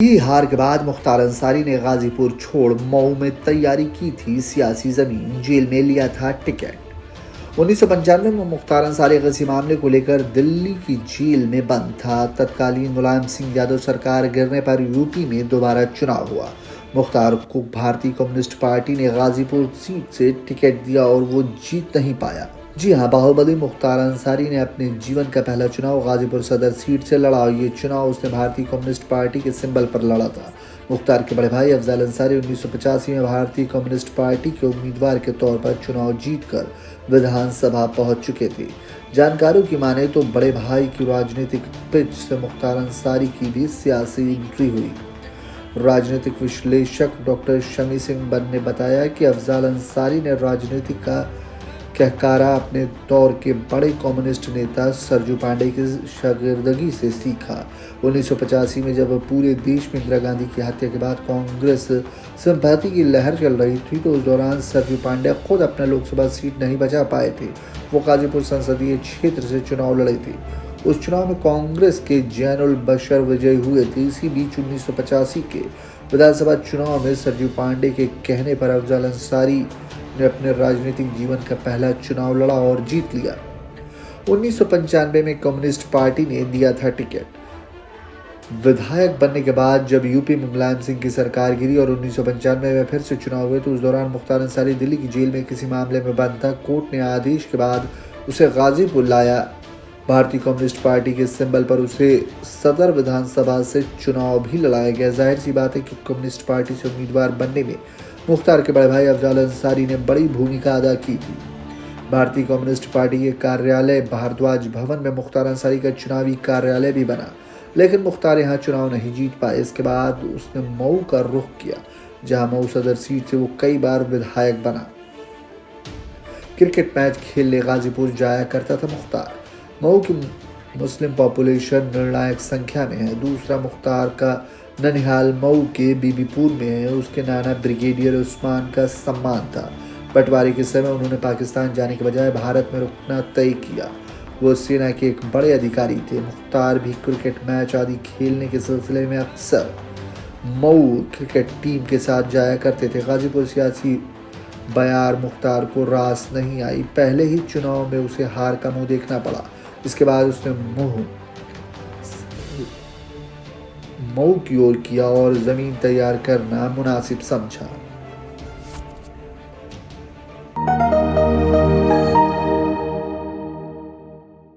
की हार के बाद मुख्तार अंसारी ने गाजीपुर छोड़ मऊ में तैयारी की थी सियासी जमीन, जेल में लिया था टिकट। 1995 में मुख्तार अंसारी किसी मामले को लेकर दिल्ली की जेल में बंद था। तत्कालीन मुलायम सिंह यादव सरकार गिरने पर यूपी में दोबारा चुनाव हुआ। मुख्तार को भारतीय कम्युनिस्ट पार्टी ने गाजीपुर सीट से टिकट दिया और वो जीत नहीं पाया। जी हाँ, बाहुबली मुख्तार अंसारी ने अपने जीवन का पहला चुनाव गाजीपुर सदर सीट से लड़ा। ये चुनाव उसने भारतीय कम्युनिस्ट पार्टी के सिंबल पर लड़ा था। मुख्तार के बड़े भाई अफजल अंसारी 1985 में भारतीय कम्युनिस्ट पार्टी के उम्मीदवार के तौर पर चुनाव जीतकर विधानसभा पहुंच चुके थे। जानकारों की माने तो बड़े भाई की राजनीतिक पिच से मुख्तार अंसारी की भी सियासी एंट्री हुई। राजनीतिक विश्लेषक डॉक्टर शमी सिंह बन ने बताया कि अफजल अंसारी ने राजनीति का कहकारा अपने दौर के बड़े कम्युनिस्ट नेता सरजू पांडे की शागिर्दगी से सीखा। 1985 में जब पूरे देश में इंदिरा गांधी की हत्या के बाद कांग्रेस सिंपैथी की लहर चल रही थी, तो उस दौरान सरजू पांडे खुद अपना लोकसभा सीट नहीं बचा पाए थे। वो गाजीपुर संसदीय क्षेत्र से चुनाव लड़े थे। उस चुनाव में कांग्रेस के जैनुल बशर विजयी हुए थे। इसी बीच 1985 के विधानसभा चुनाव में सरजू पांडे के कहने पर अफजल अंसारी ने अपने राजनीतिक जीवन का पहला चुनाव लड़ा और जीत लिया। 1995 में कम्युनिस्ट पार्टी ने दिया था टिकट। विधायक बनने के बाद जब यूपी में मुलायम सिंह की सरकार गिरी और 1995 में फिर से चुनाव हुए, तो उस दौरान मुख्तार अंसारी दिल्ली की जेल में किसी मामले में बंद था। कोर्ट ने आदेश के बाद उसे गाजीपुर लाया। भारतीय कम्युनिस्ट पार्टी के सिंबल पर उसे सदर विधानसभा से चुनाव भी लड़ाया गया। जाहिर सी बात है कि कम्युनिस्ट पार्टी से उम्मीदवार बनने में मुख्तार के बड़े भाई अफजल अंसारी ने बड़ी भूमिका अदा की थी। भारतीय कम्युनिस्ट पार्टी के कार्यालय भारद्वाज भवन में मुख्तार अंसारी का चुनावी कार्यालय भी बना, लेकिन मुख्तार यहाँ चुनाव नहीं जीत पाए। इसके बाद उसने मऊ का रुख किया, जहां मऊ सदर सीट से वो कई बार विधायक बना। क्रिकेट मैच खेलने गाजीपुर जाया करता था मुख्तार। मऊ की मुस्लिम पॉपुलेशन निर्णायक संख्या में है। दूसरा, मुख्तार का ननिहाल मऊ के बीबीपुर में है। उसके नाना ब्रिगेडियर उस्मान का सम्मान था। बंटवारे के समय उन्होंने पाकिस्तान जाने के बजाय भारत में रुकना तय किया। वो सेना के एक बड़े अधिकारी थे। मुख्तार भी क्रिकेट मैच आदि खेलने के सिलसिले में अक्सर मऊ क्रिकेट टीम के साथ जाया करते थे। गाजीपुर सियासी बयार मुख्तार को रास नहीं आई। पहले ही चुनाव में उसे हार का मुंह देखना पड़ा। इसके बाद उसने मऊ की ओर किया और जमीन तैयार करना मुनासिब समझा।